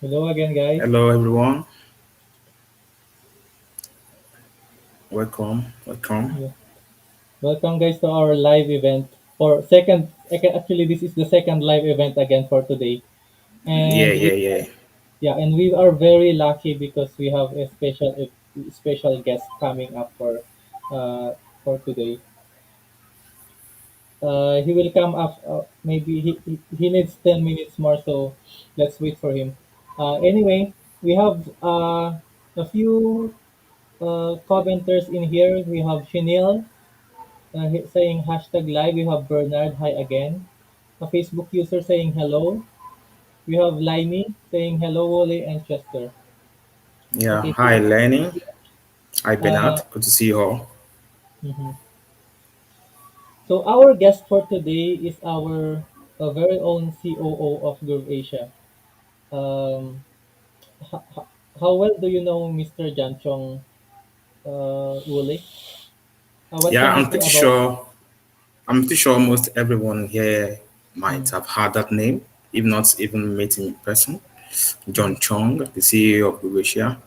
Hello again, guys. Hello, everyone. Welcome. Welcome. Yeah. Welcome, guys, to our live event for Actually, this is the second live event again for today, Yeah, and yeah, yeah. we are very lucky because we have a special guest coming up for today. He will come up. Maybe he needs 10 minutes more, so let's wait for him. Anyway, we have a few commenters in here. We have Chanel saying hashtag live. We have Bernard, hi again. A Facebook user saying hello. We have Limey saying hello, Wole and Chester. Yeah. Okay, Hi, so Lenny. Hi, uh, Bernard. Good to see you all. mhm. So our guest for today is our very own COO of GrooveAsia. Um, how well do you know Mr. Jan Chong, Wole? What Yeah, can you I'm say pretty about? sure. I'm pretty sure most everyone here might Mm, have heard that name, if not even met him in person. mm, John Chong, the CEO of GrooveAsia,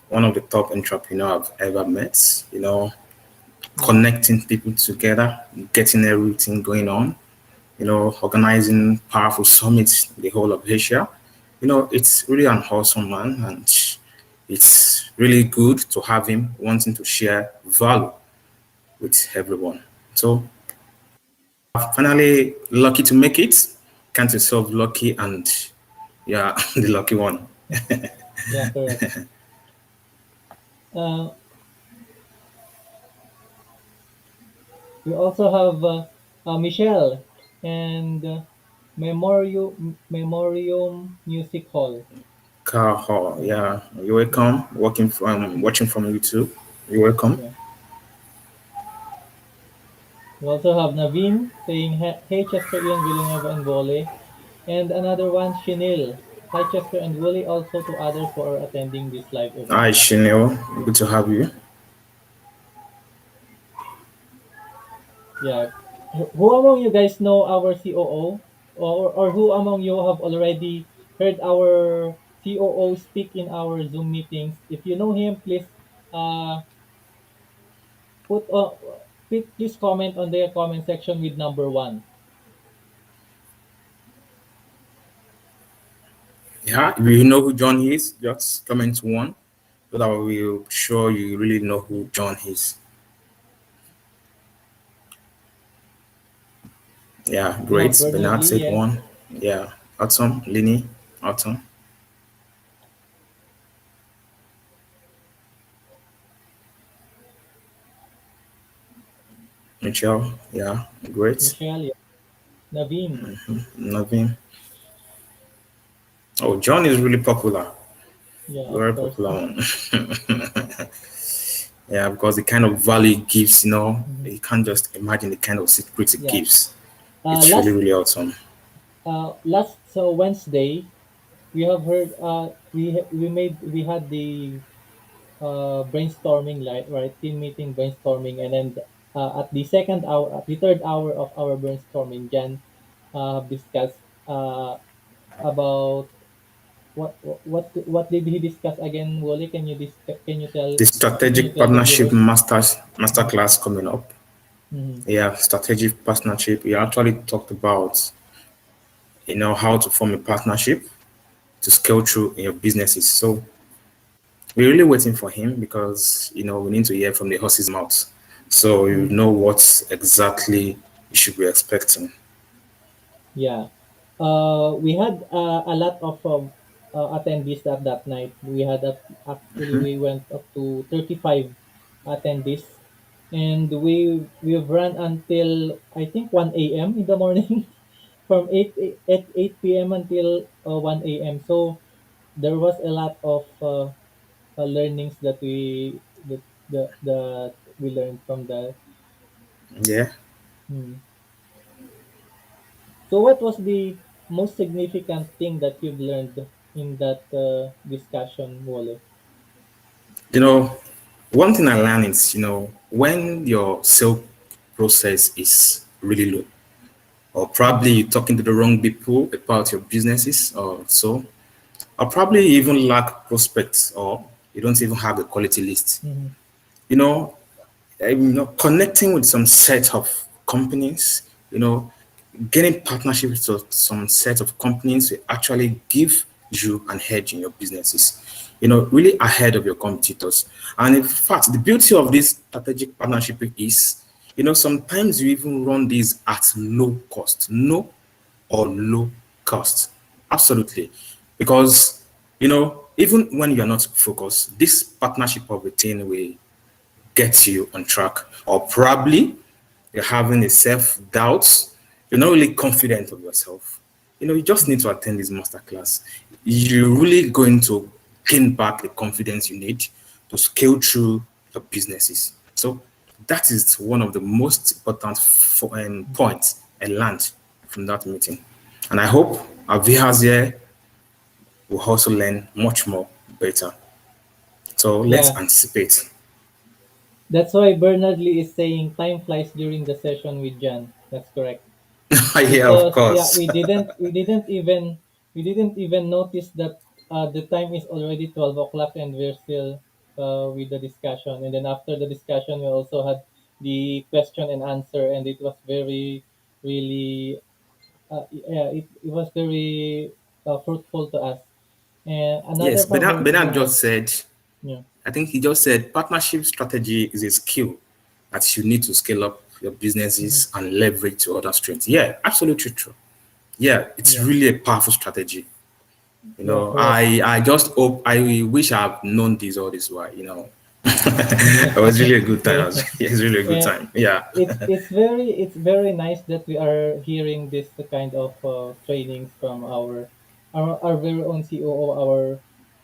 one of the top entrepreneurs I've ever met. yeah, Connecting people together, getting everything going on. Organizing powerful summits in the whole of Asia. It's really an awesome man, and it's really good to have him wanting to share value with everyone. So, finally, lucky to make it. Count yourself lucky, and yeah, the lucky one. yeah, correct. Uh, we also have Michelle and Memorium Music Hall. Carl, Yeah, yeah, you're yeah, welcome. Watching from YouTube. You're welcome. yeah. We also have Naveen saying, Hey Chester, Ian, Villanueva, and Wole. And another one, Shinil. Hi Chester and Wole, also to others who are attending this live event. Hi, Chanel. Good to have you. Yeah. Who among you guys know our COO? Or who among you have already heard our COO speak in our Zoom meetings? If you know him, please uh, put please comment on the comment section with number one. Yeah, if you know who John is, just comment one so that we'll sure you really know who John is. Yeah, We have great. Bernard Bernard Lee, said yes. one. Yeah, Autumn, Lini, Autumn, Michelle. Yeah, great. Michelle, yes. Naveen, Nothing. Oh, John is really popular. yeah, of Very course. popular one. Yeah, because the kind of value it gives, Mhm. you can't just imagine the kind of secrets it Yeah. gives. Uh, It's really, last really awesome. last Wednesday, we have heard we had the brainstorming, right, team meeting brainstorming, and then at the third hour of our brainstorming, Jan discussed about what did he discuss again, Wally? Can you tell The strategic the partnership viewers? Mhm, masterclass coming up. mhm. Yeah, strategic partnership. We actually talked about, how to form a partnership to scale through in your businesses. So we're really waiting for him because we need to hear from the horse's mouth, so you Mhm. know what exactly you should be expecting. Yeah. We had a lot of attendees that night. Actually we went up to 35 attendees, and we've run until I think 1 a.m. in the morning. from 8 p.m. until 1 a.m. So there was a lot of learnings that we learned from that. Yeah. Hmm. So what was the most significant thing that you've learned in that discussion, Wole? You know, one thing I learned is, when your sales process is really low, or probably you're talking to the wrong people about your businesses or so, or probably you even lack prospects or you don't even have a quality list. Mm-hmm. You know, connecting with some set of companies, getting partnerships with some set of companies will actually give you an edge in your businesses, really ahead of your competitors. And in fact, the beauty of this strategic partnership is, sometimes you even run these at low cost, no or low cost. Absolutely. Because, even when you're not focused, this partnership of a thing will get you on track. Or probably you're having a self doubt, you're not really confident of yourself. You just need to attend this masterclass. You're really going to gain back the confidence you need to scale through your businesses. So that is one of the most important points I learned from that meeting. And I hope our viewers here will also learn much more better. So let's Yeah, anticipate. that's why Bernard Lee is saying time flies during the session with John. That's correct. Yeah, of Because yeah, course. we didn't even notice that the time is already 12 o'clock and we're still with the discussion. And then after the discussion, we also had the question and answer, and it was very really yeah, it was very fruitful to us. And another Yes, favorite Bernard thing was just said, yeah. I think he just said partnership strategy is a skill that you need to scale up your Mhm. businesses and leverage to other strengths. Yeah, absolutely true. Yeah, it's Yeah, really a powerful strategy. yeah, correct. I just hope, I wish I've known this all this while. It was really a good time. Yeah. Yeah, it's really a good And time. Yeah. it's very nice that we are hearing this kind of trainings from our very own COO.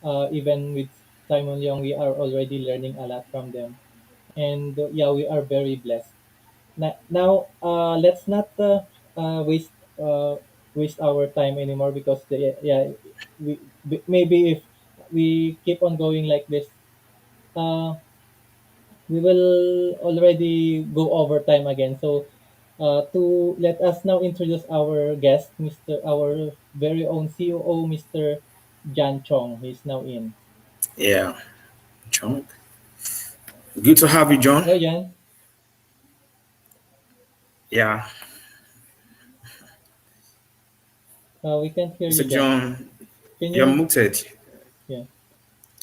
Our even with Simon Young, we are already learning a lot from them, and yeah, we are very blessed. Now, let's not waste our time anymore, because yeah, maybe if we keep on going like this, uh, we will already go over time again. So, to let us now introduce our guest, our very own COO, Mr. Jan Chong. He's now in. Yeah. John. Good to have you, John. Hello, Jan. Yeah. We can't hear Mr. you, Jan. John, Can you're you? muted. Yeah.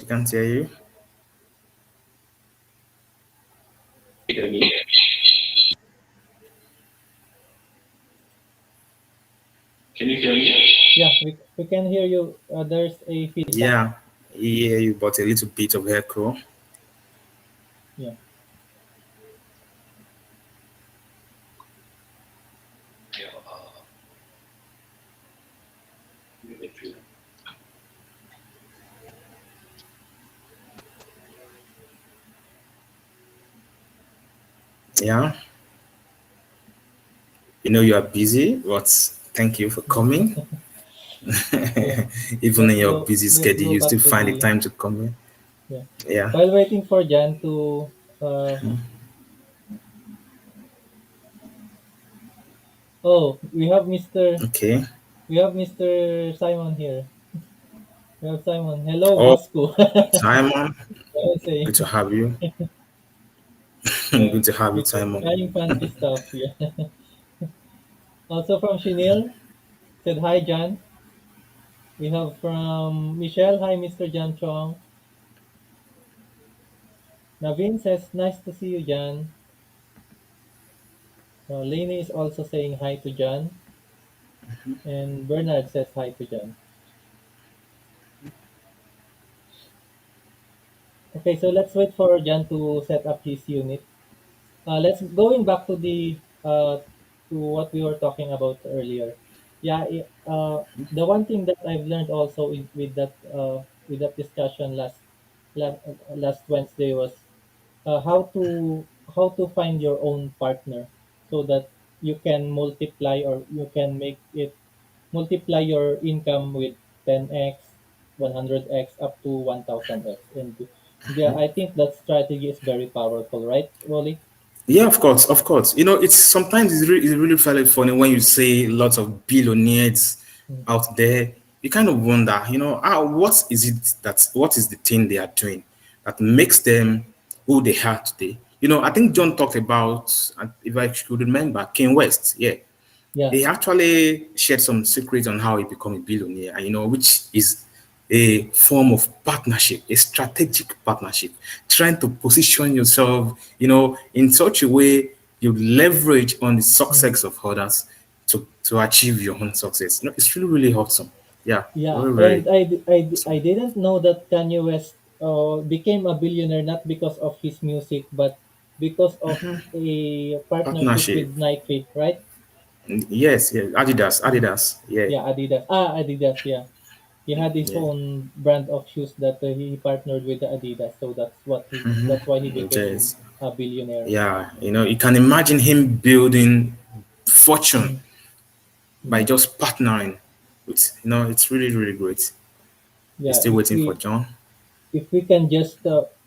I can't hear you. Can you hear me? Yeah, we can hear you. There's a feedback. Yeah. Yeah, you got a little bit of echo. Yeah. Yeah, Yeah. You are busy, but thank you for coming. Yeah. Even in Let's your go. busy Let's schedule, go you still back to find the the time to come in. yeah. Yeah. While waiting for Jan to oh, Okay. we have Mr. Simon here. We have Simon. Hello, Oh, Bosco. Simon, I was good to saying, have you. yeah, Good to have you, with the Simon. flying fancy stuff. Yeah. Also from Chenille, said hi, Jan. We have from Michelle, hi, Mr. Jan Chong. Naveen says, nice to see you, Jan. Lainey is also saying hi to Jan. And Bernard says hi to Jan. Okay, so let's wait for Jan to set up his unit. Let's going back to the to what we were talking about earlier. Yeah, the one thing that I've learned also with that discussion last Wednesday was how to find your own partner so that you can multiply or you can make it multiply your income with 10x, 100x up to 1000x. And yeah, I think that strategy is very powerful, right, Wally? Yeah, of course, of course. It's sometimes it's really fairly funny when you see lots of billionaires Mm. out there. You kind of wonder, what is the thing they are doing that makes them who they are today? I think John talked about, if I could remember, King West. Yeah, Yeah, he actually shared some secrets on how he became a billionaire, and which is a form of partnership, a strategic partnership, trying to position yourself, in such a way you leverage on the mm. success of others to achieve your own success. It's really, really awesome. Yeah, Yeah, very, and very I awesome. didn't know that Kanye West became a billionaire not because of his music, but because of a partnership Partnership. with Nike, right? Yes, yes. Adidas, Mm. Adidas. Yeah, Yeah, Adidas. Ah, Adidas. Yeah, he had his yeah. own brand of shoes that he partnered with the Adidas, so that's why he became Yes. a billionaire. Yeah, you can imagine him building fortune Mm. by Yeah, just partnering with, it's really, really great. We're yeah. still waiting for John. If we can just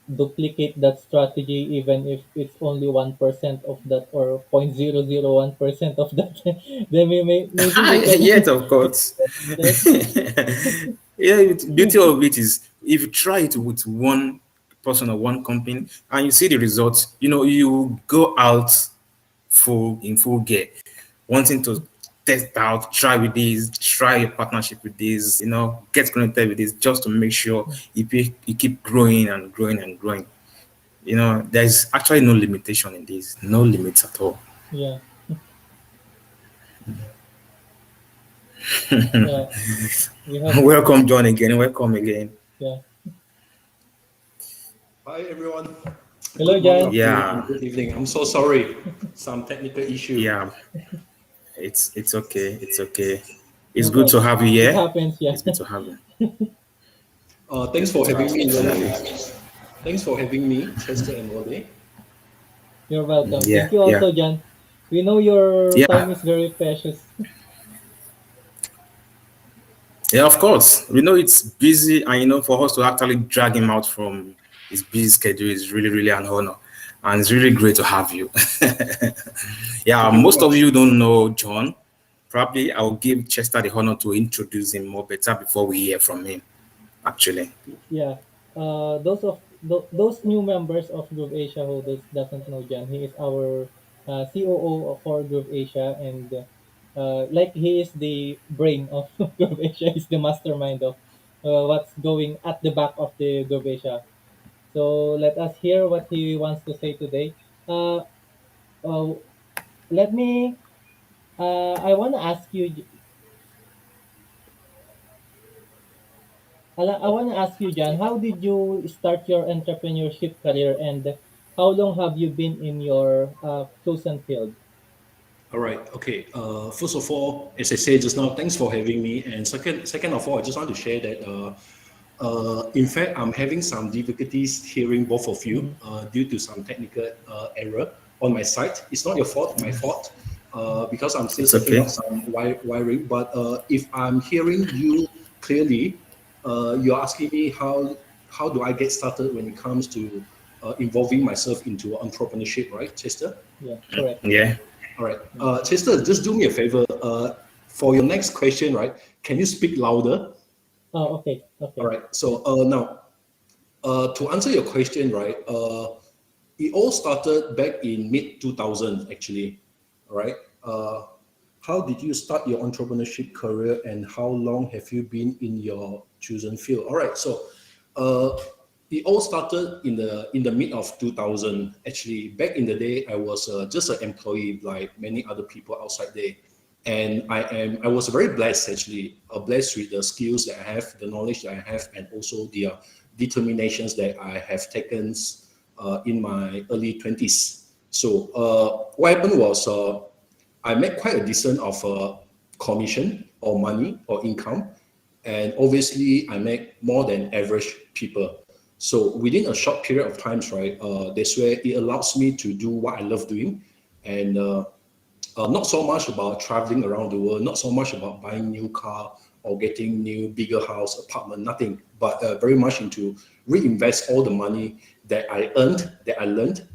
duplicate that strategy, even if it's only 1% of that or 0.001% of that, then maybe we can, Yes, of course. right? Yeah, beauty of it is if you try it with one person or one company and you see the results, you go out full gear, wanting to test out, try with this, try a partnership with this, get connected with this, just to make sure you keep growing and growing and growing. There's actually no limitation in this, no limits at all. Yeah, yeah. We have, Welcome, John, again. Welcome again. yeah. Hi everyone. Hello, Good morning, Jan. afternoon, Yeah, and good evening. I'm so sorry, some technical issue. yeah. It's okay. It's okay. It's No good to problem. have you It here. happens. Yeah. It's good to have you. Thanks It's good for to having have you, me, Wole. definitely. Thanks for having me, Chester and Wole. You're welcome. Yeah, Thank you yeah, also, Jan. We know your time yeah. is very precious. Yeah, of course. We know it's busy, and for us to actually drag him out from his busy schedule is really, really an honor. And it's really great to have you. Yeah, Thank you very most of much. you don't know John. Probably I'll give Chester the honor to introduce him more better before we hear from him, actually. Yeah. Those new members of GrooveAsia who doesn't know Jan, he is our COO for GrooveAsia, and like he is the brain of GrooveAsia. He's the mastermind of what's going at the back of the GrooveAsia. So let us hear what he wants to say today. Uh, uh, let me. I want to ask you. I want to ask you, John, how did you start your entrepreneurship career, and how long have you been in your chosen field? All right. Okay. First of all, as I said just now, thanks for having me. And second of all, I just want to share that. In fact, I'm having some difficulties hearing both of you Mm-hmm. due to some technical error on my side. It's not your fault, my fault, because I'm still It's setting okay. up some wiring. But if I'm hearing you clearly, you're asking me how do I get started when it comes to involving myself into entrepreneurship, right, Chester? Yeah, correct. Yeah. All right. Yeah. Chester, just do me a favor. For your next question, right, can you speak louder? Oh, okay, All okay. right. So now, to answer your question, right, it all started back in mid 2000, actually. All right. How did you start your entrepreneurship career, and how long have you been in your chosen field? All right. So, uh, it all started in the mid of 2000. Actually, back in the day, I was just an employee like many other people outside there, and I was very blessed, actually, blessed with the skills that I have, the knowledge that I have, and also the determinations that I have taken in my early 20s. So what happened was I met quite a decent of commission or money or income. And obviously I make more than average people. So within a short period of times, right, that's where it allows me to do what I love doing. And not so much about traveling around the world, not so much about buying new car or getting new bigger house, apartment, nothing, but very much into reinvest all the money that I earned, that I learned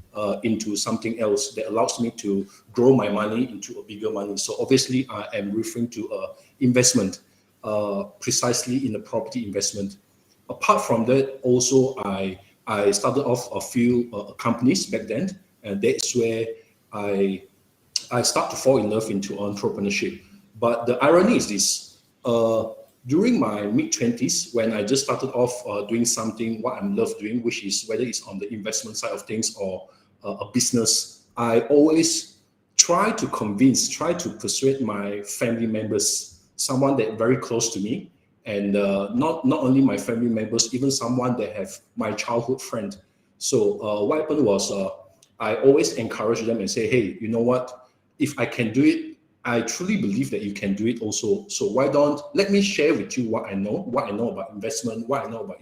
into something else that allows me to grow my money into a bigger money. So obviously I am referring to investment, precisely in the property investment. Apart from that, also I started off a few companies back then, and that's where I start to fall in love into entrepreneurship. But the irony is this: during my mid-20s, when I just started off doing something what I love doing, which is whether it's on the investment side of things or a business, I always try to persuade my family members, someone that very close to me, and not only my family members, even someone that have my childhood friend. So what happened was I always encourage them and say, hey, you know what? If I can do it, I truly believe that you can do it also. So why don't let me share with you what I know about investment, what I know about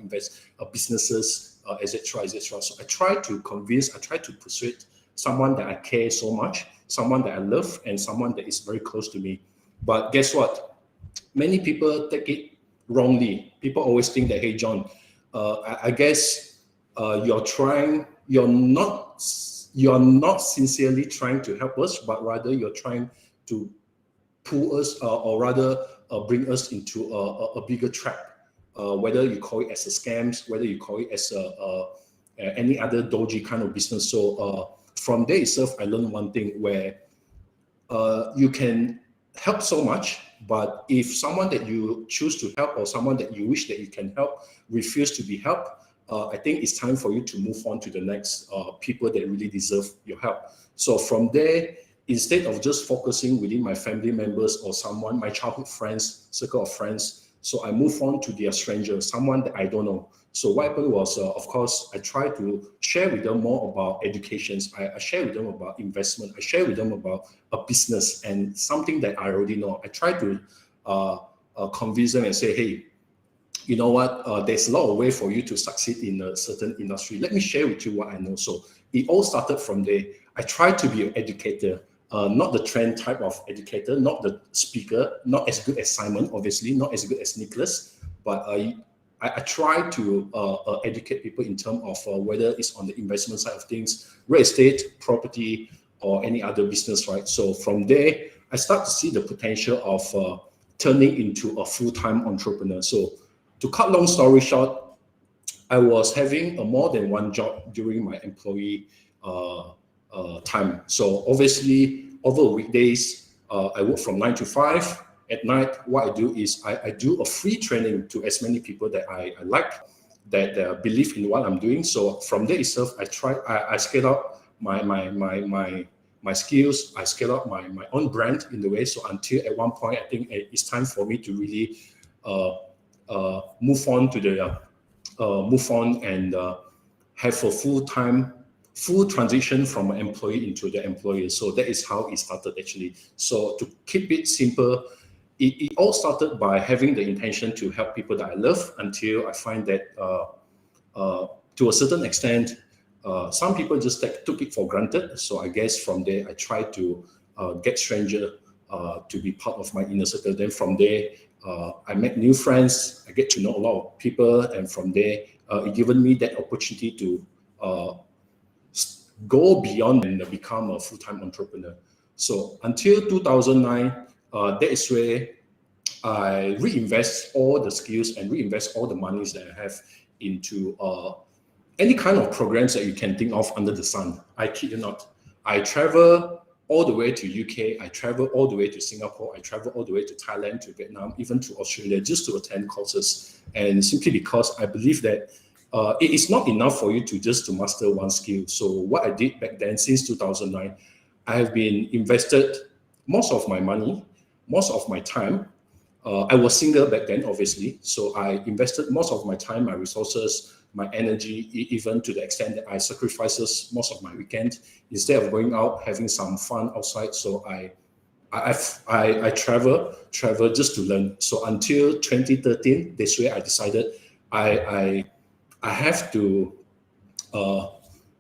businesses, etc., etc. So I try to persuade someone that I care so much, someone that I love, and someone that is very close to me. But guess what? Many people take it wrongly. People always think that, hey, John, I guess you're not sincerely trying to help us, but rather you're trying to pull us or rather bring us into a bigger trap. Whether you call it as a scams, whether you call it as any other dodgy kind of business. So from there itself, I learned one thing where you can help so much, but if someone that you choose to help or someone that you wish that you can help refuse to be helped, I think it's time for you to move on to the next people that really deserve your help. So from there, instead of just focusing within my family members or someone, my childhood friends, circle of friends, so I move on to their stranger, someone that I don't know. So what happened was, of course, I try to share with them more about educations. I share with them about investment. I share with them about a business and something that I already know. I try to convince them and say, hey, you know what, there's a lot of way for you to succeed in a certain industry. Let me share with you what I know. So it all started from there. I try to be an educator, not the trend type of educator, not the speaker, not as good as Simon, obviously, not as good as Nicholas, but I try to educate people in terms of whether it's on the investment side of things, real estate, property, or any other business, right? So from there, I start to see the potential of turning into a full-time entrepreneur. So to cut long story short, I was having more than one job during my employee time. So obviously, over weekdays, I work from 9 to 5. At night, what I do is I do a free training to as many people that I like, that believe in what I'm doing. So from there itself, I scale up my skills. I scale up my own brand in the way. So until at one point, I think it's time for me to really move on and have a full transition from an employee into the employer. So that is how it started actually. So to keep it simple, it all started by having the intention to help people that I love, until I find that to a certain extent, some people just took it for granted. So I guess from there, I tried to get stranger to be part of my inner circle. Then from there, I met new friends, I get to know a lot of people, and from there, it given me that opportunity to go beyond and become a full-time entrepreneur. So until 2009, that is where I reinvest all the skills and reinvest all the monies that I have into any kind of programs that you can think of under the sun. I kid you not. I travel all the way to UK, I travel all the way to Singapore, I travel all the way to Thailand, to Vietnam, even to Australia, just to attend courses. And simply because I believe that it is not enough for you to master one skill. So what I did back then, since 2009, I have been invested most of my money, most of my time. I was single back then, obviously. So I invested most of my time, my resources, my energy, even to the extent that I sacrifices most of my weekend instead of going out, having some fun outside. So I I travel just to learn. So until 2013, that's where I decided I have to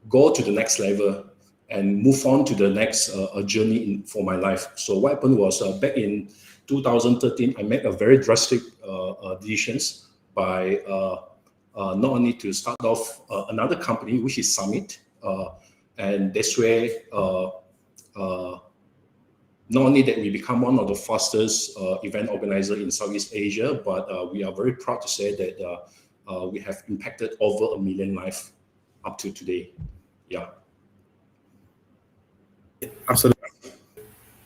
go to the next level and move on to the next journey for my life. So what happened was back in 2013, I made a very drastic decisions by not only to start off another company, which is Summit, and that's where not only that we become one of the fastest event organizer in Southeast Asia, but we are very proud to say that we have impacted over 1 million lives up to today. Yeah. Absolutely,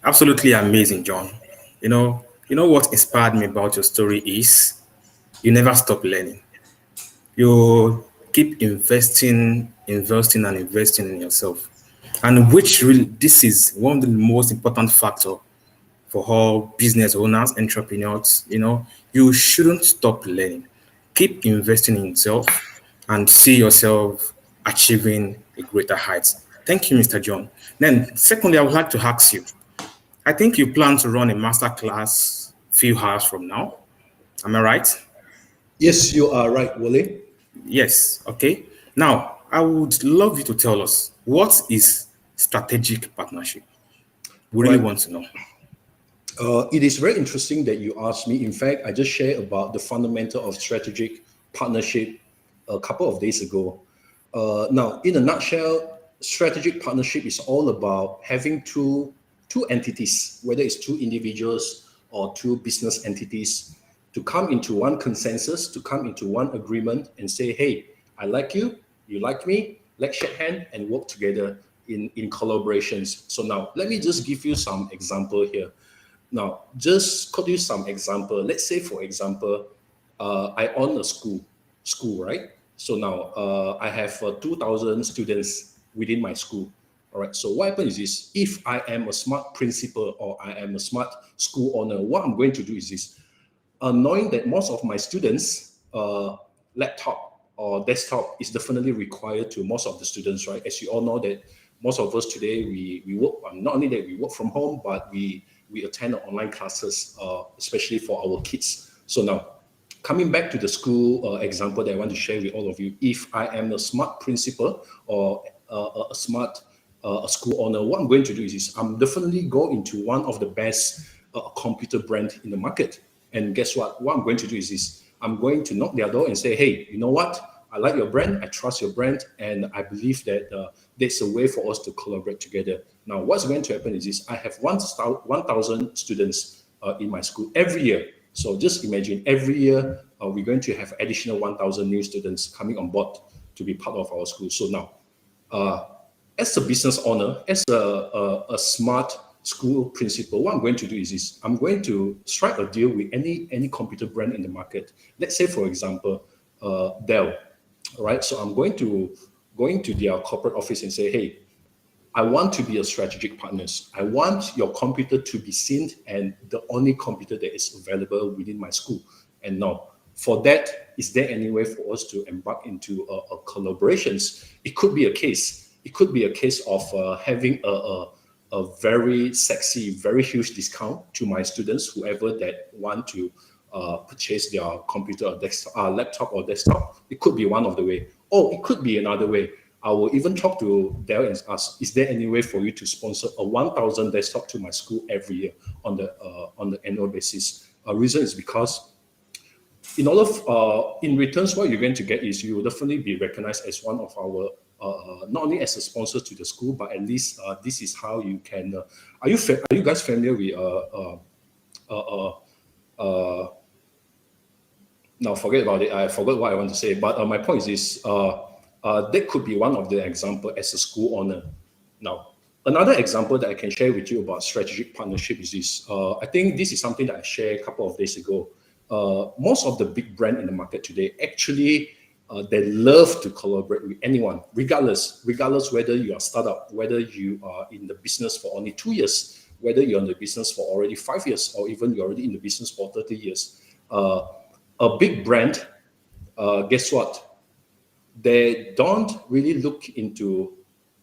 absolutely amazing, John. You know what inspired me about your story is you never stop learning. You keep investing, and investing in yourself, and which really this is one of the most important factor for all business owners, entrepreneurs. You shouldn't stop learning. Keep investing in yourself and see yourself achieving a greater heights. Thank you, Mr. John. Then, secondly, I would like to ask you. I think you plan to run a master class few hours from now. Am I right? Yes, you are right, Wole. Yes. Okay. Now, I would love you to tell us what is strategic partnership. We really Right. want to know. It is very interesting that you asked me. In fact, I just shared about the fundamental of strategic partnership a couple of days ago. Now, in a nutshell, strategic partnership is all about having two entities, whether it's two individuals or two business entities, to come into one consensus, to come into one agreement and say, hey, I like you, you like me, let's shake hands and work together in collaborations. So now, let me just give you some example here. Now, just quote you some example. Let's say, for example, I own a school, right? So now I have 2,000 students within my school. All right. So what happens is, if I am a smart principal or I am a smart school owner, what I'm going to do is this: knowing that most of my students, laptop or desktop is definitely required to most of the students, right? As you all know that most of us today, we work, not only that we work from home, but we attend online classes, especially for our kids. So now, coming back to the school example that I want to share with all of you, if I am a smart principal or a smart a school owner, what I'm going to do is this: I'm definitely go into one of the best computer brand in the market. And guess what? What I'm going to do is this: I'm going to knock their door and say, hey, you know what? I like your brand, I trust your brand, and I believe that there's a way for us to collaborate together. Now, what's going to happen is this: I have 1,000 students in my school every year. So just imagine every year we're going to have additional 1,000 new students coming on board to be part of our school. So now, as a business owner, as a smart school principal, what I'm going to do is this: I'm going to strike a deal with any computer brand in the market. Let's say, for example, Dell. All right. So I'm going to their corporate office and say, hey, I want to be a strategic partners. I want your computer to be seen and the only computer that is available within my school. And now, for that, is there any way for us to embark into a collaborations? It could be a case. It could be a case of having a very sexy, very huge discount to my students, whoever that want to purchase their computer or desktop, laptop or desktop. It could be one of the way, or it could be another way. I will even talk to Dell and ask, is there any way for you to sponsor a 1,000 desktop to my school every year on the annual basis? Reason is because in returns, what you're going to get is you will definitely be recognized as one of our not only as a sponsor to the school, but at least this is how you can. Are you guys familiar with now forget about it. I forgot what I want to say. But my point is that could be one of the example as a school owner. Now, another example that I can share with you about strategic partnership is this. I think this is something that I shared a couple of days ago. Most of the big brand in the market today actually they love to collaborate with anyone, regardless whether you are a startup, whether you are in the business for only 2 years, whether you're in the business for already 5 years, or even you're already in the business for 30 years. A big brand, guess what? They don't really look into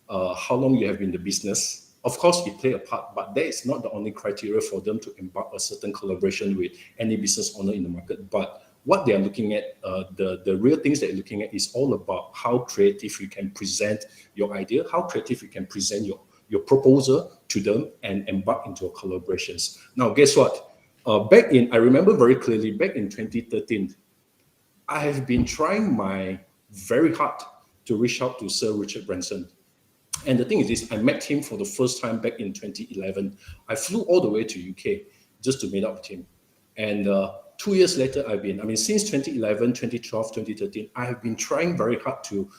how long you have been in the business Of course, it play a part, but that is not the only criteria for them to embark a certain collaboration with any business owner in the market. But what they are looking at, the real things they're looking at is all about how creative you can present your idea, how creative you can present your proposal to them and embark into a collaborations. Now, guess what? I remember very clearly, back in 2013, I have been trying my very hard to reach out to Sir Richard Branson. And the thing is this, I met him for the first time back in 2011. I flew all the way to UK just to meet up with him. And 2 years later, since 2011, 2012, 2013, I have been trying very hard to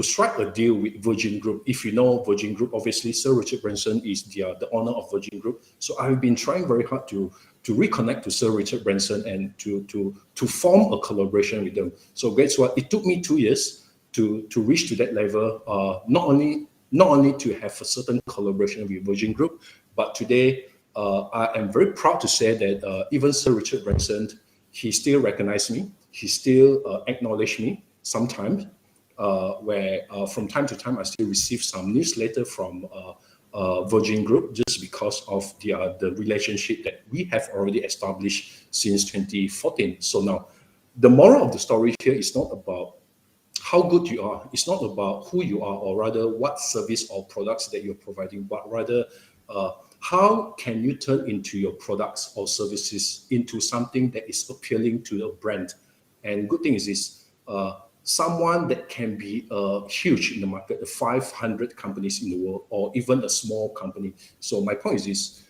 strike a deal with Virgin Group. If you know Virgin Group, obviously, Sir Richard Branson is the owner of Virgin Group. So I've been trying very hard to reconnect to Sir Richard Branson and to form a collaboration with them. So guess what? It took me 2 years to reach to that level. Not only to have a certain collaboration with Virgin Group, but today I am very proud to say that even Sir Richard Branson, he still recognized me. He still acknowledged me sometimes. Where from time to time I still receive some newsletter from Virgin Group just because of the relationship that we have already established since 2014. So now, the moral of the story here is not about how good you are. It's not about who you are, or rather what service or products that you're providing, but rather how can you turn into your products or services into something that is appealing to the brand. And good thing is this, someone that can be huge in the market, 500 companies in the world, or even a small company. So my point is this,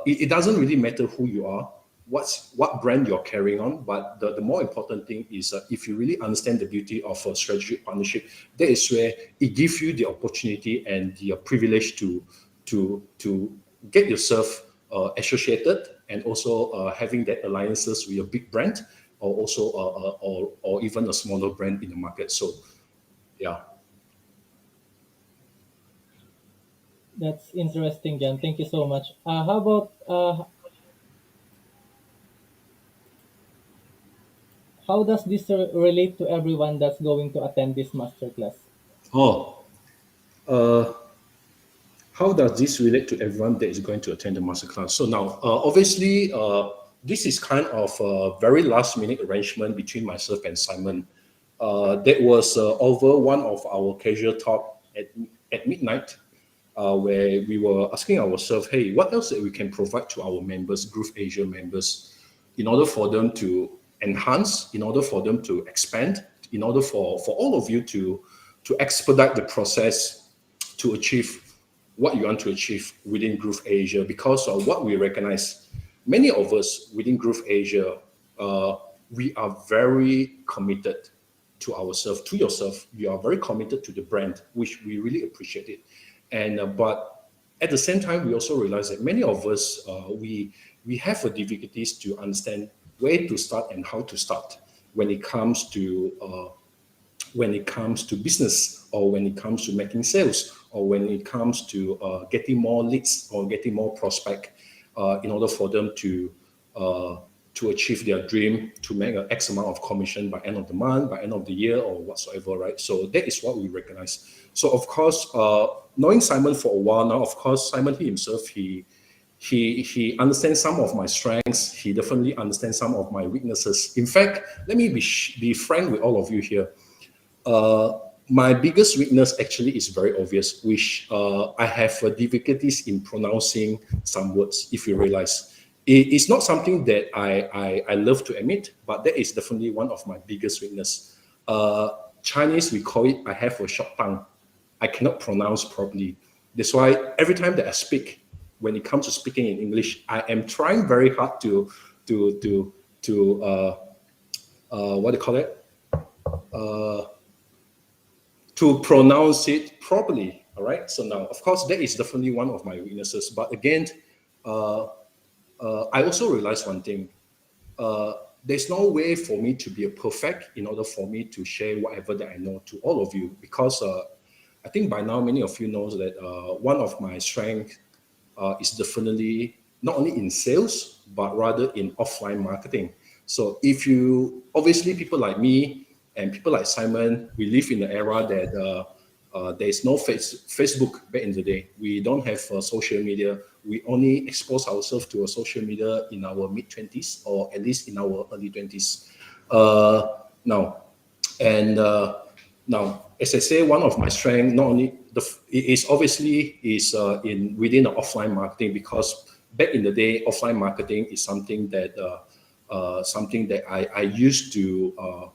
it doesn't really matter who you are, what brand you're carrying on, but the more important thing is if you really understand the beauty of a strategic partnership, that is where it gives you the opportunity and the privilege to get yourself associated, and also having that alliances with a big brand, or also or even a smaller brand in the market. So yeah. That's interesting, John. Thank you so much. How about how does this relate to everyone that's going to attend this masterclass? Oh, how does this relate to everyone that is going to attend the masterclass? So now, obviously, this is kind of a very last minute arrangement between myself and Simon. That was over one of our casual talk at midnight, where we were asking ourselves, hey, what else that we can provide to our members, GrooveAsia members, in order for them to enhance, in order for them to expand, in order for all of you to expedite the process to achieve what you want to achieve within GrooveAsia. Because of what we recognize, many of us within GrooveAsia, we are very committed to ourselves, to yourself. You are very committed to the brand, which we really appreciate it. And but at the same time, we also realize that many of us, we have difficulties to understand where to start and how to start when it comes to business, or when it comes to making sales, or when it comes to getting more leads or getting more prospect, in order for them to achieve their dream, to make an X amount of commission by end of the month, by end of the year, or whatsoever, right? So that is what we recognize. So of course, knowing Simon for a while now, of course, Simon himself, he understands some of my strengths. He definitely understands some of my weaknesses. In fact, let me be frank with all of you here. My biggest weakness actually is very obvious, which I have difficulties in pronouncing some words, if you realize. It's not something that I love to admit, but that is definitely one of my biggest weakness. Chinese, we call it, I have a short tongue. I cannot pronounce properly. That's why every time that I speak, when it comes to speaking in English, I am trying very hard to what do you call it? To pronounce it properly. All right. So now, of course, that is definitely one of my weaknesses. But again, I also realize one thing. There's no way for me to be a perfect in order for me to share whatever that I know to all of you, because I think by now many of you know that one of my strengths is definitely not only in sales, but rather in offline marketing. So if you, obviously people like me and people like Simon, we live in the era that There is no Facebook back in the day. We don't have social media. We only expose ourselves to a social media in our mid-20s, or at least in our early 20s. Now, as I say, one of my strengths, not only it is obviously is in within the offline marketing, because back in the day, offline marketing is something that I used to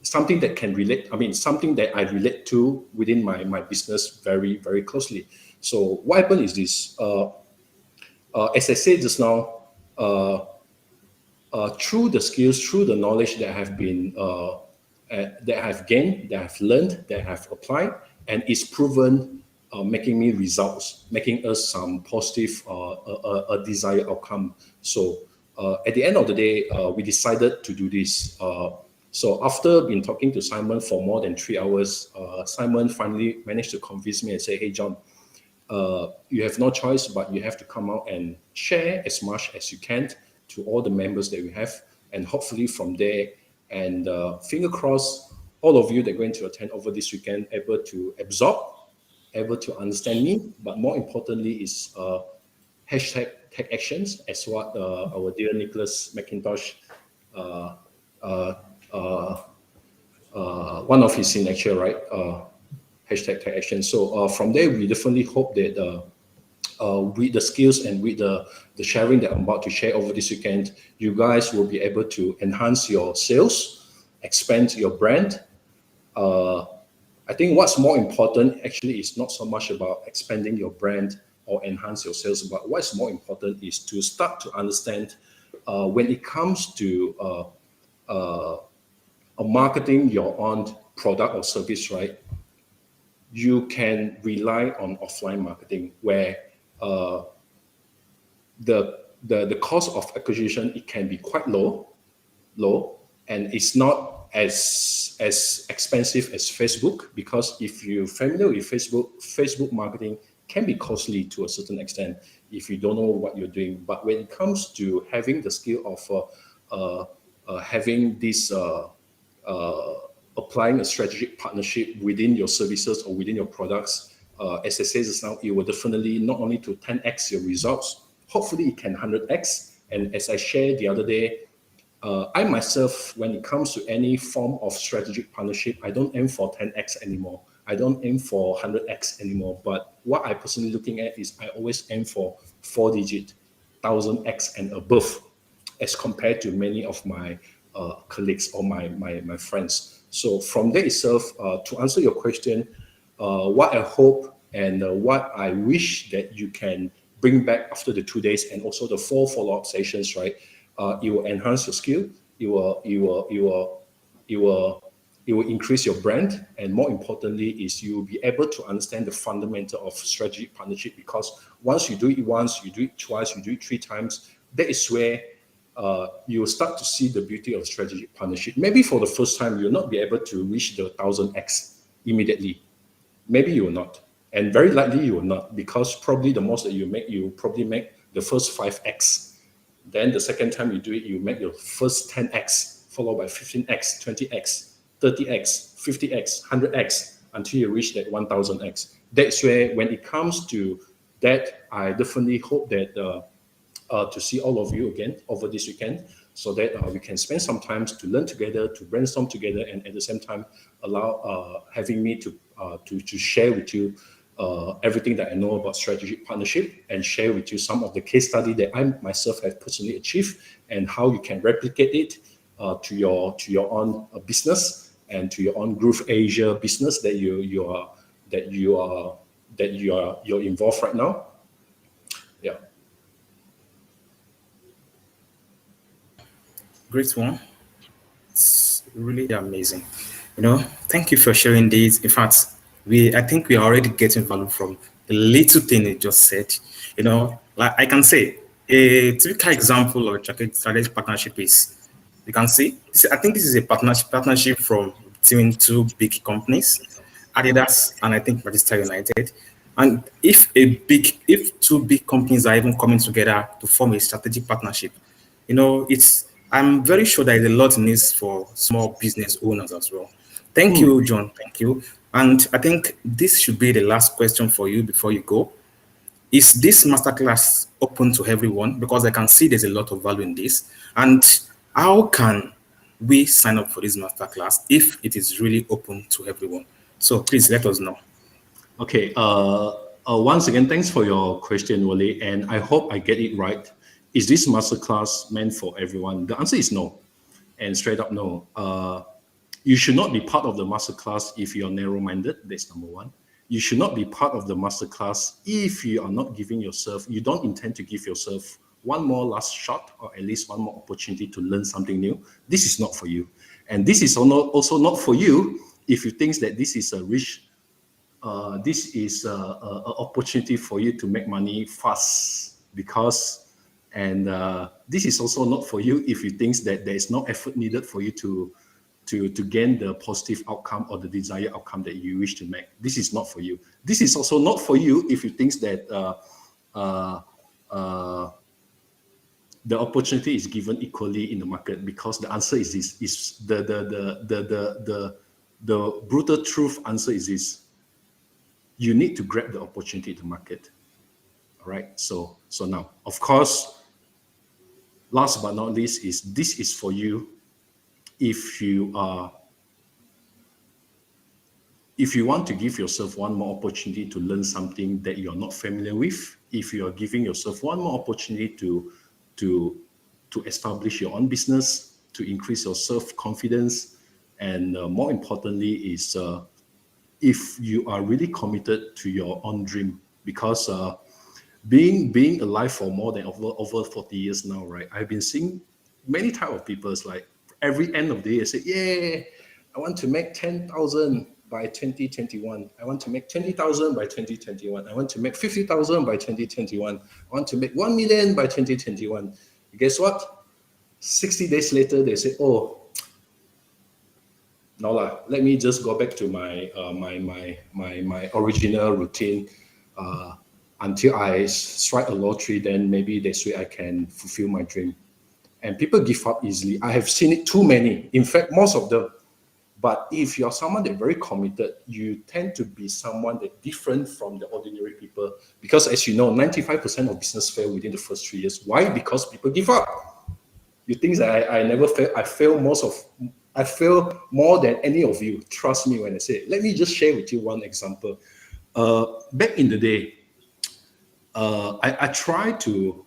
something that can relate. I mean, something that I relate to within my business very, very closely. So what happened is this: as I said just now, through the skills, through the knowledge that have been that I've gained, that I've learned, that I've applied, and it's proven making me results, making us some positive, a desired outcome. So at the end of the day, we decided to do this. So after been talking to Simon for more than 3 hours, Simon finally managed to convince me and say, "Hey, John, you have no choice, but you have to come out and share as much as you can to all the members that we have, and hopefully from there, and finger crossed, all of you that are going to attend over this weekend able to absorb, able to understand me, but more importantly is hashtag take actions, as what our dear Nicholas McIntosh, one of his signature, right? Hashtag take action. So from there, we definitely hope that with the skills and with the sharing that I'm about to share over this weekend, you guys will be able to enhance your sales, expand your brand. I think what's more important actually is not so much about expanding your brand or enhance your sales, but what's more important is to start to understand when it comes to marketing your own product or service, right? You can rely on offline marketing, where the cost of acquisition, it can be quite low, and it's not as expensive as Facebook, because if you're familiar with Facebook marketing can be costly to a certain extent if you don't know what you're doing. But when it comes to having the skill of having this applying a strategic partnership within your services or within your products, as I said just now, it will definitely not only to 10x your results, hopefully it can 100x. And as I shared the other day, I myself, when it comes to any form of strategic partnership, I don't aim for 10x anymore. I don't aim for 100x anymore. But what I personally looking at is I always aim for 4-digit, 1000x and above, as compared to many of my colleagues or my friends. So from there itself, to answer your question, what I hope and what I wish that you can bring back after the 2 days and also the 4 follow-up sessions, right? It will enhance your skill. It will increase your brand, and more importantly is you will be able to understand the fundamental of strategic partnership, because once you do it once, you do it twice, you do it 3 times, that is where you will start to see the beauty of strategic partnership. Maybe for the first time, you'll not be able to reach the 1000x immediately. Maybe you will not. And very likely you will not, because probably the most that you make, you probably make the first 5x. Then the second time you do it, you make your first 10x, followed by 15x, 20x, 30x, 50x, 100x, until you reach that 1000x. That's where, when it comes to that, I definitely hope that to see all of you again over this weekend, so that we can spend some time to learn together, to brainstorm together, and at the same time allow having me to share with you everything that I know about strategic partnership, and share with you some of the case study that I myself have personally achieved, and how you can replicate it to your own business, and to your own GrooveAsia business that you're involved right now. Yeah. Great one. It's really amazing. Thank you for sharing this. In fact, I think we are already getting value from the little thing you just said. Like I can say, a typical example of strategic partnership is, you can see, I think this is a partnership from between 2 big companies, Adidas and I think Manchester United. And if 2 big companies are even coming together to form a strategic partnership, I'm very sure there is a lot in this for small business owners as well. Thank you, John. Thank you. And I think this should be the last question for you before you go. Is this masterclass open to everyone? Because I can see there's a lot of value in this. And how can we sign up for this masterclass if it is really open to everyone? So please let us know. Okay. Once again, thanks for your question, Wole, and I hope I get it right. Is this masterclass meant for everyone? The answer is no, and straight up no. You should not be part of the masterclass if you're narrow-minded. That's number one. You should not be part of the masterclass if you are not giving yourself, you don't intend to give yourself one more last shot or at least one more opportunity to learn something new. This is not for you. And this is also not for you if you think that this is a rich, this is a opportunity for you to make money fast because, and this is also not for you if you think that there is no effort needed for you to gain the positive outcome or the desired outcome that you wish to make. This is not for you. This is also not for you if you think that the opportunity is given equally in the market, because the answer is this, is the brutal truth answer is this. You need to grab the opportunity in the market. All right. So now, of course, last but not least, is this is for you if you want to give yourself one more opportunity to learn something that you're not familiar with, if you are giving yourself one more opportunity to establish your own business, to increase your self-confidence, and more importantly is if you are really committed to your own dream, because being alive for more than over 40 years now, right? I've been seeing many type of people. It's like every end of the year, I say, yeah, I want to make 10,000 by 2021. I want to make 20,000 by 2021. I want to make 50,000 by 2021. I want to make 1 million by 2021. Guess what? 60 days later, they say, oh, no lah, let me just go back to my my original routine until I strike a lottery. Then maybe this way I can fulfill my dream. And people give up easily. I have seen it too many. In fact, most of them. But if you're someone that's very committed, you tend to be someone that different from the ordinary people. Because as you know, 95% of business fail within the first 3 years. Why? Because people give up. You think that I never fail? I fail more than any of you. Trust me when I say it. Let me just share with you one example. Back in the day, I tried to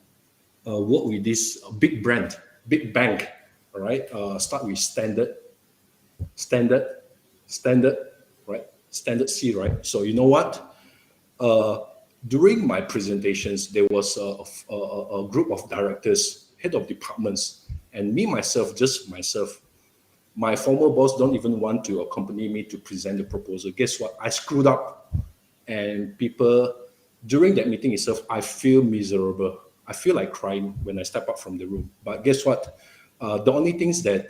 work with this big brand, big bank. All right, start with standard, right? Standard C, right? So you know what? During my presentations, there was a group of directors, head of departments, and just myself. My former boss don't even want to accompany me to present the proposal. Guess what? I screwed up. And people, during that meeting itself, I feel miserable. I feel like crying when I step up from the room. But guess what? The only things that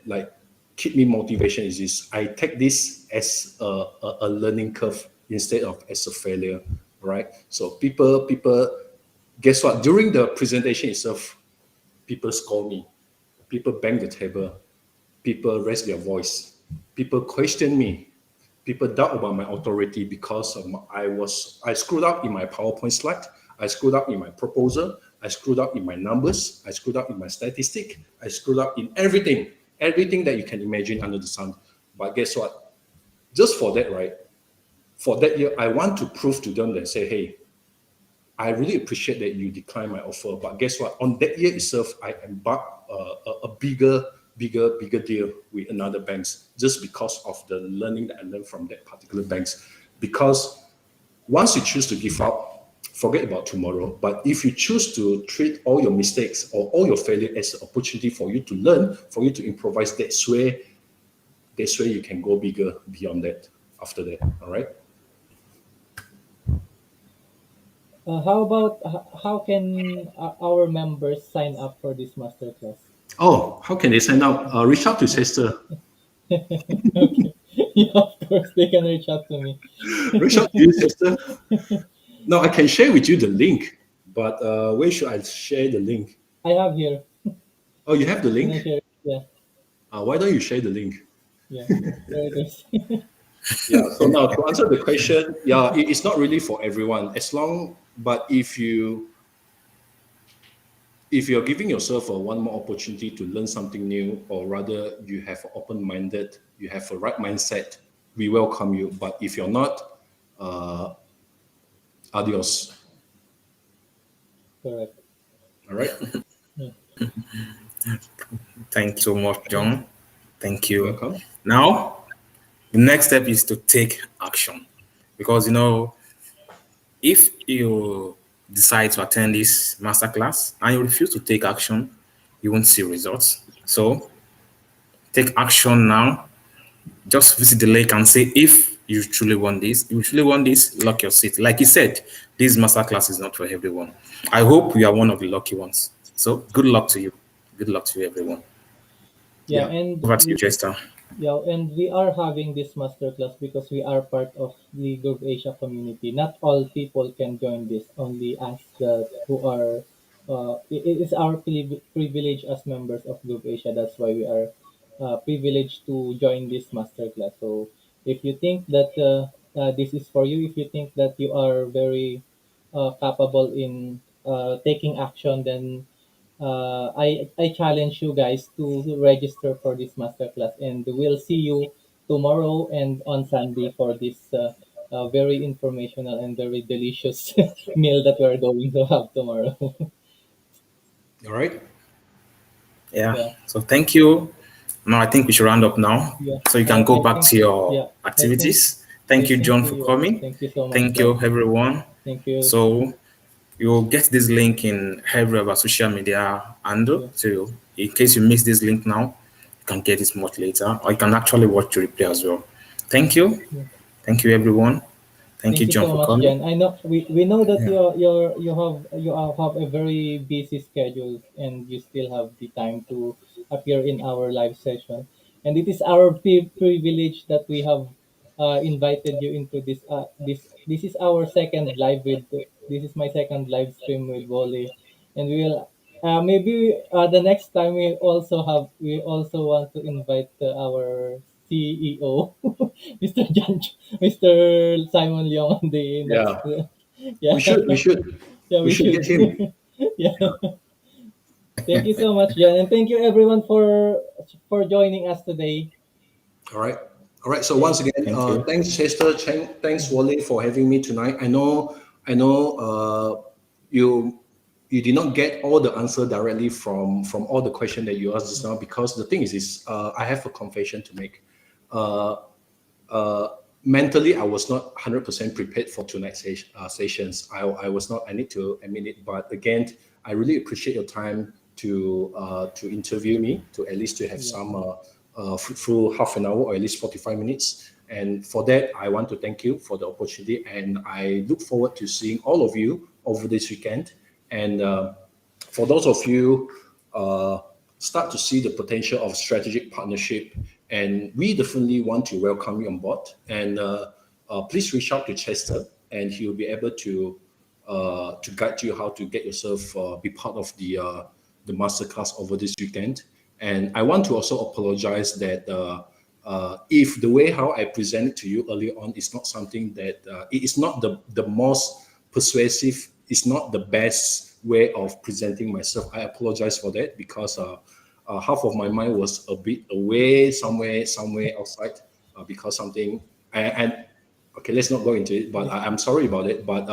like keep me motivation is this. I take this as a learning curve instead of as a failure, right? So people, guess what? During the presentation itself, people scold me. People bang the table, people raise their voice, people question me, people doubt about my authority because I screwed up in my PowerPoint slide, I screwed up in my proposal, I screwed up in my numbers, I screwed up in my statistic, I screwed up in everything that you can imagine under the sun. But guess what? Just for that, right? For that year, I want to prove to them that say, hey, I really appreciate that you declined my offer, but guess what? On that year itself, I embarked a bigger deal with another banks just because of the learning that I learned from that particular banks. Because once you choose to give up, forget about tomorrow. But if you choose to treat all your mistakes or all your failure as an opportunity for you to learn, for you to improvise, that's where you can go bigger beyond that after that. All right. How can our members sign up for this masterclass? Oh, how can they sign up? Reach out to Chester. Okay. Yeah, of course they can reach out to me. Reach out to you, Chester. No, I can share with you the link, but where should I share the link? I have here. Oh, you have the Can I link? share it? Yeah. Why don't you share the link? Yeah, there it is. Yeah. So now to answer the question, yeah, it's not really for everyone. But if you're giving yourself one more opportunity to learn something new, or rather you have an open-minded, you have a right mindset, we welcome you. But if you're not, uh, adios. Correct. All right. Yeah. Thank you so much, Yeah. John. Thank You're you. welcome. Now, the next step is to take action. Because, if you decide to attend this masterclass and you refuse to take action, you won't see results. So, take action now. Just visit the link and say, if you truly want this, if you truly want this, lock your seat. Like you said, this masterclass is not for everyone. I hope you are one of the lucky ones. So, good luck to you. Good luck to you, everyone. Yeah, Yeah. and Over to you, Chester. yeah, and we are having this masterclass because we are part of the GrooveAsia community. Not all people can join this, only us that who are. It is our privilege as members of GrooveAsia. That's why we are privileged to join this masterclass. So if you think that this is for you, if you think that you are very capable in taking action, then I challenge you guys to register for this masterclass, and we'll see you tomorrow and on Sunday for this very informational and very delicious meal that we're going to have tomorrow. All right. Yeah. Yeah, So, thank you. Now, I think we should round up now. yeah. So, you can go I back think to your yeah. I think activities. Thank I you, think John, for we yeah. coming. Thank you so much, Thank John. you, everyone. Thank you. So, you'll get this link in every of our social media handle. Yeah, So, in case you miss this link now, you can get it much later, or you can actually watch the replay as well. Thank you. yeah. Thank you, everyone. Thank you, Thank you John, so for much, coming. Jen. I know we know that Yeah. have a very busy schedule and you still have the time to appear in our live session. And it is our privilege that we have invited you into this is our second live with this is my second live stream with Wole, and we will maybe the next time we also want to invite our CEO, Mr. John, Mr. Simon Leong on the next. Yeah. Yeah, We should. We should. yeah, We we should should. get him. Yeah. Yeah. Thank you so much, John, and thank you everyone for joining us today. All right. All right. So once Thank, again, Thank you. thanks Chester, thanks Wole for having me tonight. I know, you you did not get all the answer directly from all the question that you asked just now, because the thing is I have a confession to make. Uh, uh, Mentally, I was not 100% prepared for tonight's sessions. I was not. I need to admit it. But again, I really appreciate your time to interview me, to at least to have yeah, some fruitful half an hour or at least 45 minutes. And for that, I want to thank you for the opportunity. And I look forward to seeing all of you over this weekend. And for those of you start to see the potential of strategic partnership, and we definitely want to welcome you on board. And please reach out to Chester, and he will be able to guide you how to get yourself be part of the masterclass over this weekend. And I want to also apologize that if the way how I presented to you earlier on is not something that it is not the most persuasive, it's not the best way of presenting myself. I apologize for that, because half of my mind was a bit away somewhere outside, because something and okay, let's not go into it, but I'm sorry about it. But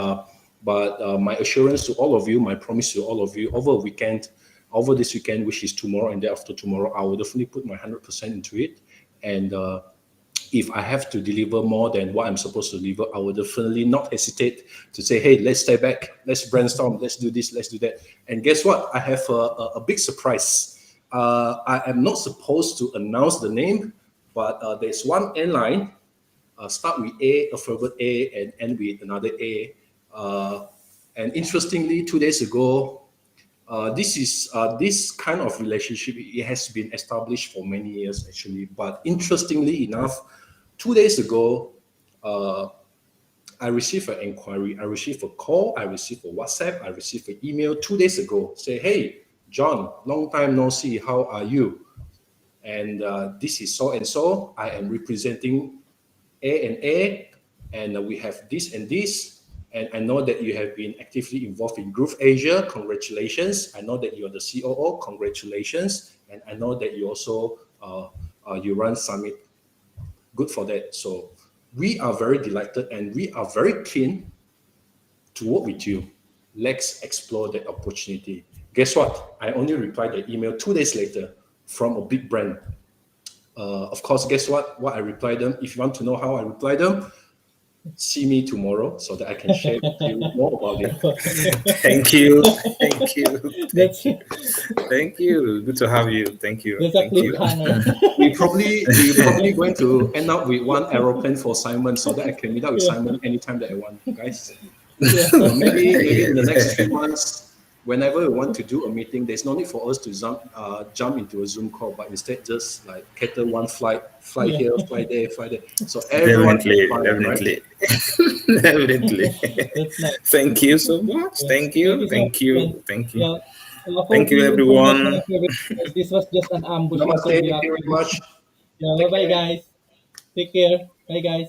my assurance to all of you, my promise to all of you, over this weekend, which is tomorrow and day after tomorrow, I will definitely put my 100% into it. And if I have to deliver more than what I'm supposed to deliver, I will definitely not hesitate to say, hey, let's stay back, let's brainstorm, let's do this, let's do that. And guess what? I have a big surprise. I am not supposed to announce the name, but there's one airline, start with A, alphabet A, and end with another A. And interestingly, 2 days ago, this kind of relationship, it has been established for many years actually. But interestingly enough, 2 days ago, I received an inquiry, I received a call, I received a WhatsApp, I received an email 2 days ago. Say, hey, John, long time no see. How are you? and this is so and so. I am representing A, and we have this and this. And I know that you have been actively involved in GrooveAsia. Congratulations. I know that you're the COO. Congratulations. And I know that you also you run Summit. Good for that. So we are very delighted and we are very keen to work with you. Let's explore that opportunity. Guess what? I only replied the email 2 days later from a big brand. Of course, guess what? What I replied them. If you want to know how I replied them, see me tomorrow so that I can share with you more about it. Thank you. Thank you. That's Thank you. Thank you. Good to have you. Thank you. that's a Thank you. cliffhanger. We're probably going to end up with one aeroplane for Simon so that I can meet up with Yeah. Simon anytime that I want, guys. Yeah. Maybe in the next 3 months, whenever we want to do a meeting, there's no need for us to jump into a Zoom call, but instead just like cater one fly Yeah. here, fly there, fly there. So everyone Definitely. is fine, right? Definitely. Definitely. That's nice. Thank you so much. Yeah. Thank Thank you. you so much, Thank you. friend. Thank you. Yeah. Thank you, Hopefully you forgot one everyone. of your listeners. This was just an ambush Namaste. interview Thank you after very this. much. Yeah. Bye Take bye, care. guys. Take care. Bye, guys.